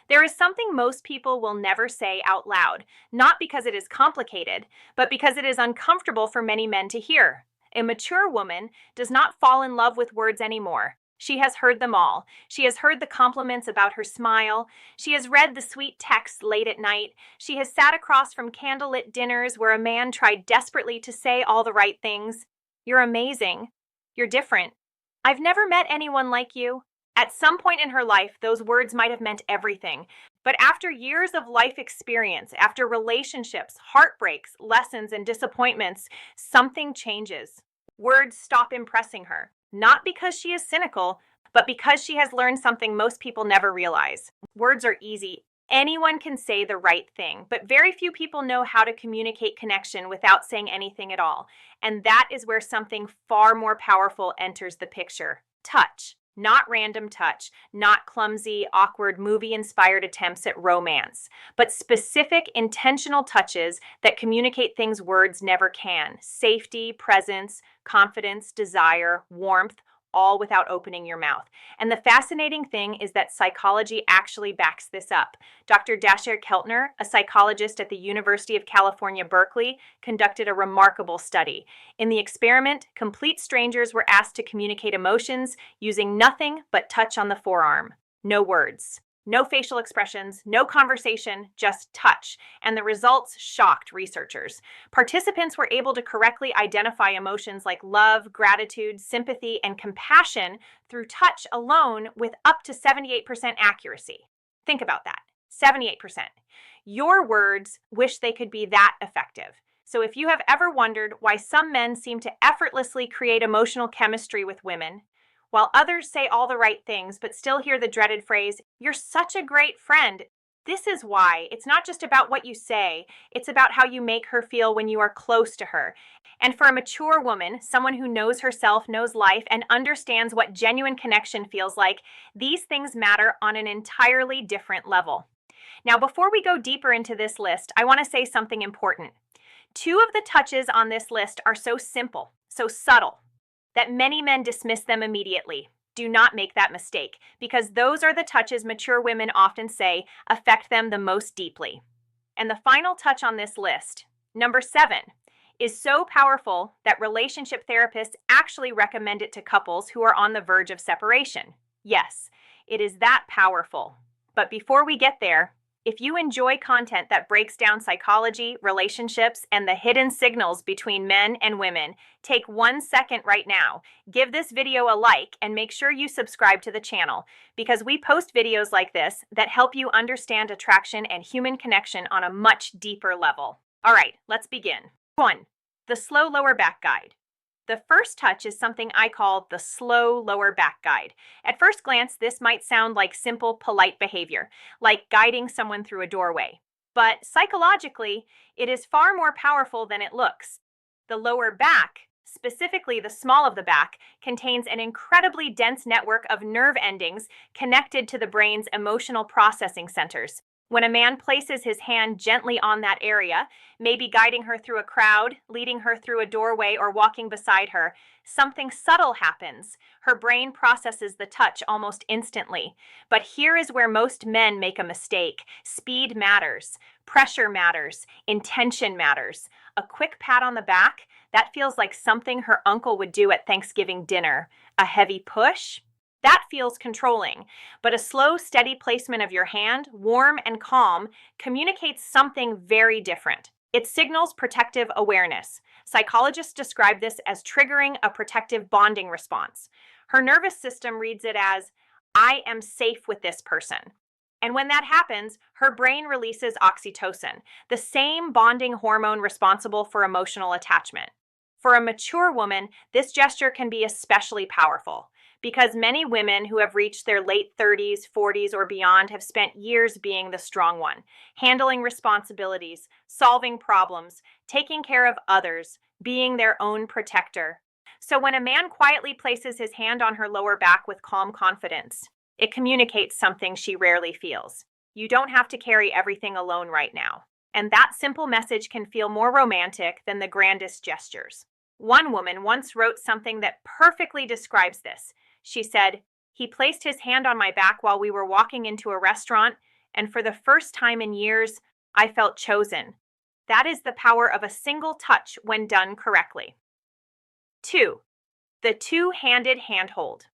There is something most people will never say out loud, not because it is complicated, but because it is uncomfortable for many men to hear. A mature woman does not fall in love with words anymore. She has heard them all. She has heard the compliments about her smile. She has read the sweet texts late at night. She has sat across from candlelit dinners where a man tried desperately to say all the right things. You're amazing. You're different. I've never met anyone like you. At some point in her life, those words might have meant everything. But after years of life experience, after relationships, heartbreaks, lessons, and disappointments, something changes. Words stop impressing her. Not because she is cynical, but because she has learned something most people never realize. Words are easy. Anyone can say the right thing, but very few people know how to communicate connection without saying anything at all. And that is where something far more powerful enters the picture. Touch. Not random touch, not clumsy, awkward, movie-inspired attempts at romance, but specific, intentional touches that communicate things words never can. Safety, presence, confidence, desire, warmth, all without opening your mouth. And the fascinating thing is that psychology actually backs this up. Dr. Dacher Keltner, a psychologist at the University of California, Berkeley, conducted a remarkable study. In the experiment, complete strangers were asked to communicate emotions using nothing but touch on the forearm. No words. No facial expressions, no conversation, just touch. And the results shocked researchers. Participants were able to correctly identify emotions like love, gratitude, sympathy, and compassion through touch alone with up to 78% accuracy. Think about that. 78%. Your words wish they could be that effective. So if you have ever wondered why some men seem to effortlessly create emotional chemistry with women, while others say all the right things but still hear the dreaded phrase, "You're such a great friend," this is why. It's not just about what you say, it's about how you make her feel when you are close to her. And for a mature woman, someone who knows herself, knows life, and understands what genuine connection feels like, these things matter on an entirely different level. Now, before we go deeper into this list, I want to say something important. Two of the touches on this list are so simple, so subtle, that many men dismiss them immediately. Do not make that mistake, because those are the touches mature women often say affect them the most deeply. And the final touch on this list, number 7, is so powerful that relationship therapists actually recommend it to couples who are on the verge of separation. Yes, it is that powerful. But before we get there, if you enjoy content that breaks down psychology, relationships, and the hidden signals between men and women, take 1 second right now. Give this video a like and make sure you subscribe to the channel, because we post videos like this that help you understand attraction and human connection on a much deeper level. All right, let's begin. 1. The slow lower back guide. The first touch is something I call the slow lower back guide. At first glance, this might sound like simple, polite behavior, like guiding someone through a doorway. But psychologically, it is far more powerful than it looks. The lower back, specifically the small of the back, contains an incredibly dense network of nerve endings connected to the brain's emotional processing centers. When a man places his hand gently on that area, maybe guiding her through a crowd, leading her through a doorway, or walking beside her, something subtle happens. Her brain processes the touch almost instantly. But here is where most men make a mistake. Speed matters. Pressure matters. Intention matters. A quick pat on the back, that feels like something her uncle would do at Thanksgiving dinner. A heavy push? That feels controlling, but a slow, steady placement of your hand, warm and calm, communicates something very different. It signals protective awareness. Psychologists describe this as triggering a protective bonding response. Her nervous system reads it as, "I am safe with this person." And when that happens, her brain releases oxytocin, the same bonding hormone responsible for emotional attachment. For a mature woman, this gesture can be especially powerful, because many women who have reached their late 30s, 40s, or beyond have spent years being the strong one, handling responsibilities, solving problems, taking care of others, being their own protector. So when a man quietly places his hand on her lower back with calm confidence, it communicates something she rarely feels. You don't have to carry everything alone right now. And that simple message can feel more romantic than the grandest gestures. One woman once wrote something that perfectly describes this. She said, "He placed his hand on my back while we were walking into a restaurant, and for the first time in years, I felt chosen. That is the power of a single touch when done correctly. 2. The two-handed handhold.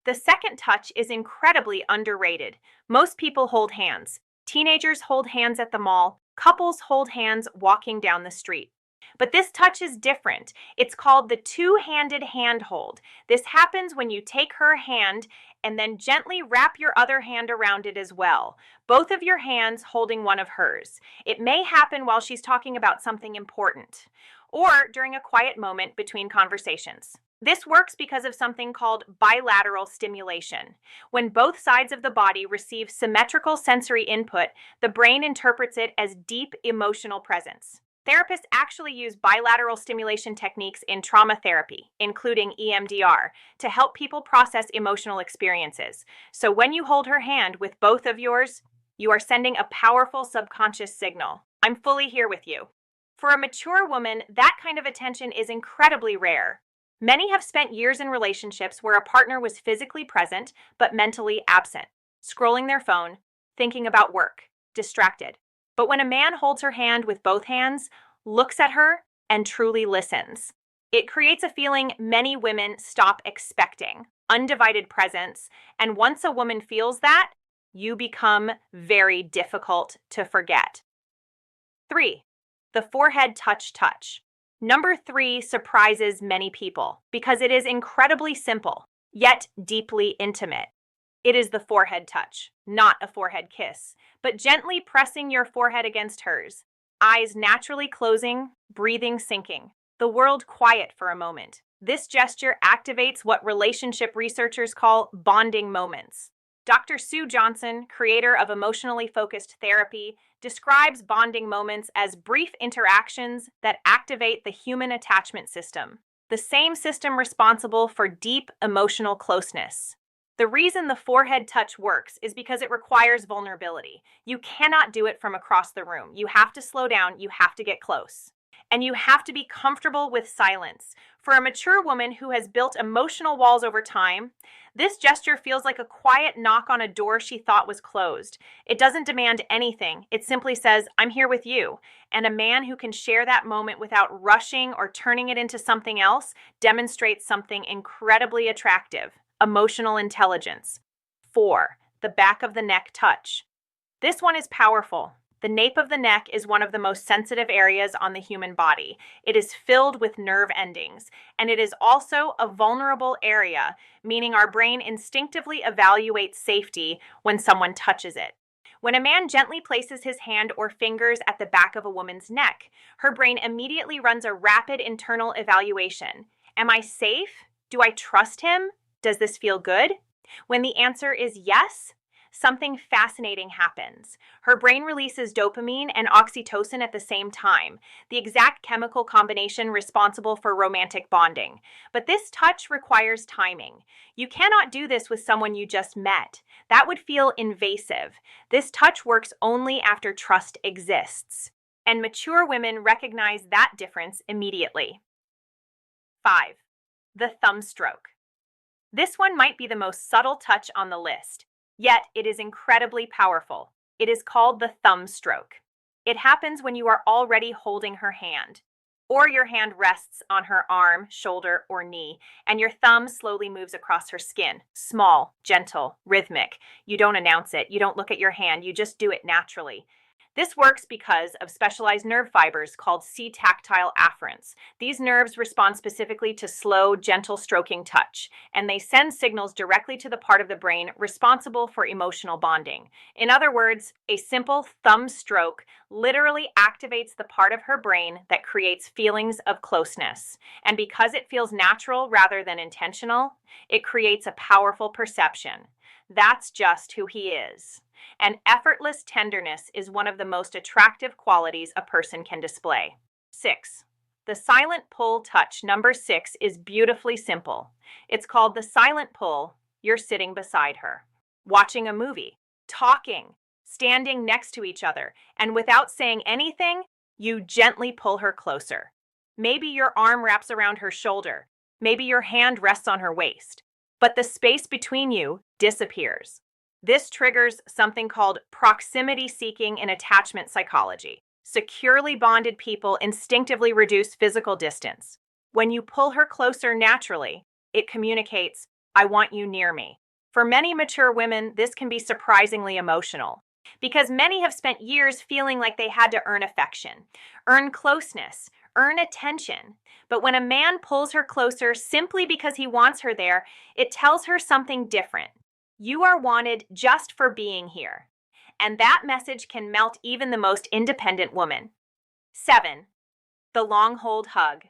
The second touch is incredibly underrated. Most people hold hands. Teenagers hold hands at the mall. Couples hold hands walking down the street. But this touch is different. It's called the two-handed handhold. This happens when you take her hand and then gently wrap your other hand around it as well, both of your hands holding one of hers. It may happen while she's talking about something important, or during a quiet moment between conversations. This works because of something called bilateral stimulation. When both sides of the body receive symmetrical sensory input, the brain interprets it as deep emotional presence. Therapists actually use bilateral stimulation techniques in trauma therapy, including EMDR, to help people process emotional experiences. So when you hold her hand with both of yours, you are sending a powerful subconscious signal. I'm fully here with you. For a mature woman, that kind of attention is incredibly rare. Many have spent years in relationships where a partner was physically present but mentally absent, scrolling their phone, thinking about work, distracted. But when a man holds her hand with both hands, looks at her, and truly listens, it creates a feeling many women stop expecting: undivided presence. And once a woman feels that, you become very difficult to forget. 3. The forehead touch. Number 3 surprises many people because it is incredibly simple, yet deeply intimate. It is the forehead touch, not a forehead kiss, but gently pressing your forehead against hers, eyes naturally closing, breathing sinking, the world quiet for a moment. This gesture activates what relationship researchers call bonding moments. Dr. Sue Johnson, creator of emotionally focused therapy, describes bonding moments as brief interactions that activate the human attachment system, the same system responsible for deep emotional closeness. The reason the forehead touch works is because it requires vulnerability. You cannot do it from across the room. You have to slow down, you have to get close. And you have to be comfortable with silence. For a mature woman who has built emotional walls over time, this gesture feels like a quiet knock on a door she thought was closed. It doesn't demand anything. It simply says, "I'm here with you." And a man who can share that moment without rushing or turning it into something else demonstrates something incredibly attractive: emotional intelligence. 4. The back of the neck touch. This one is powerful. The nape of the neck is one of the most sensitive areas on the human body. It is filled with nerve endings, and it is also a vulnerable area, meaning our brain instinctively evaluates safety when someone touches it. When a man gently places his hand or fingers at the back of a woman's neck, her brain immediately runs a rapid internal evaluation. Am I safe? Do I trust him? Does this feel good? When the answer is yes, something fascinating happens. Her brain releases dopamine and oxytocin at the same time, the exact chemical combination responsible for romantic bonding. But this touch requires timing. You cannot do this with someone you just met. That would feel invasive. This touch works only after trust exists. And mature women recognize that difference immediately. 5. The thumb stroke. This one might be the most subtle touch on the list, yet it is incredibly powerful. It is called the thumb stroke. It happens when you are already holding her hand, or your hand rests on her arm, shoulder, or knee, and your thumb slowly moves across her skin. Small, gentle, rhythmic. You don't announce it. You don't look at your hand. You just do it naturally. This works because of specialized nerve fibers called C-tactile afferents. These nerves respond specifically to slow, gentle stroking touch, and they send signals directly to the part of the brain responsible for emotional bonding. In other words, a simple thumb stroke literally activates the part of her brain that creates feelings of closeness. And because it feels natural rather than intentional, it creates a powerful perception. That's just who he is. And effortless tenderness is one of the most attractive qualities a person can display. 6. The silent pull touch. Number 6 is beautifully simple. It's called the silent pull. You're sitting beside her, watching a movie, talking, standing next to each other, and without saying anything, you gently pull her closer. Maybe your arm wraps around her shoulder. Maybe your hand rests on her waist. But the space between you disappears. This triggers something called proximity seeking in attachment psychology. Securely bonded people instinctively reduce physical distance. When you pull her closer naturally, it communicates, I want you near me. For many mature women, this can be surprisingly emotional because many have spent years feeling like they had to earn affection, earn closeness, earn attention. But when a man pulls her closer simply because he wants her there, it tells her something different. You are wanted just for being here. And that message can melt even the most independent woman. 7. The long hold hug.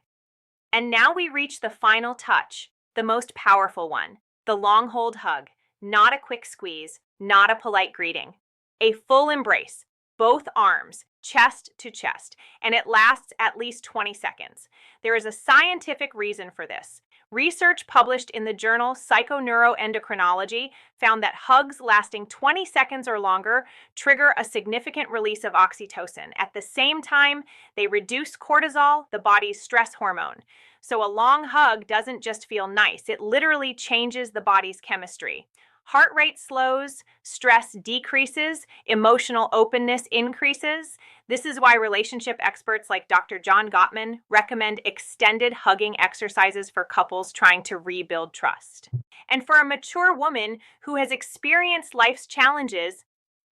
And now we reach the final touch, the most powerful one, the long hold hug. Not a quick squeeze, not a polite greeting. A full embrace, both arms, chest to chest, and it lasts at least 20 seconds. There is a scientific reason for this. Research published in the journal Psychoneuroendocrinology found that hugs lasting 20 seconds or longer trigger a significant release of oxytocin. At the same time, they reduce cortisol, the body's stress hormone. So a long hug doesn't just feel nice, it literally changes the body's chemistry. Heart rate slows, stress decreases, emotional openness increases. This is why relationship experts like Dr. John Gottman recommend extended hugging exercises for couples trying to rebuild trust. And for a mature woman who has experienced life's challenges,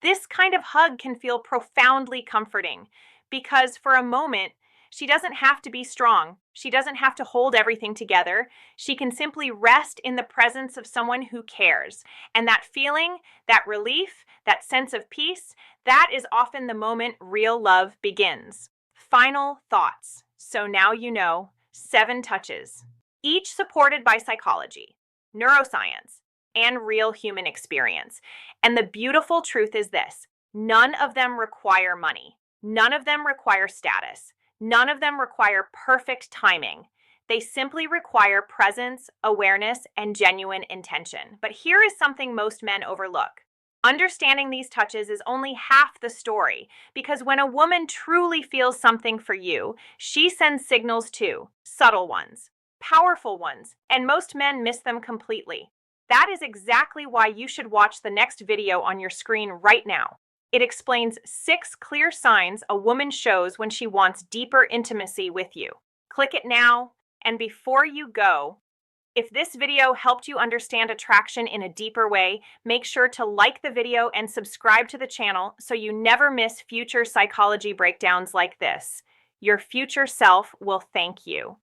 this kind of hug can feel profoundly comforting because for a moment, she doesn't have to be strong. She doesn't have to hold everything together. She can simply rest in the presence of someone who cares. And that feeling, that relief, that sense of peace, that is often the moment real love begins. Final thoughts. So now you know 7 touches, each supported by psychology, neuroscience, and real human experience. And the beautiful truth is this: none of them require money. None of them require status. None of them require perfect timing. They simply require presence, awareness, and genuine intention. But here is something most men overlook. Understanding these touches is only half the story, because when a woman truly feels something for you, she sends signals too, subtle ones, powerful ones, and most men miss them completely. That is exactly why you should watch the next video on your screen right now. It explains 6 clear signs a woman shows when she wants deeper intimacy with you. Click it now, and before you go, if this video helped you understand attraction in a deeper way, make sure to like the video and subscribe to the channel so you never miss future psychology breakdowns like this. Your future self will thank you.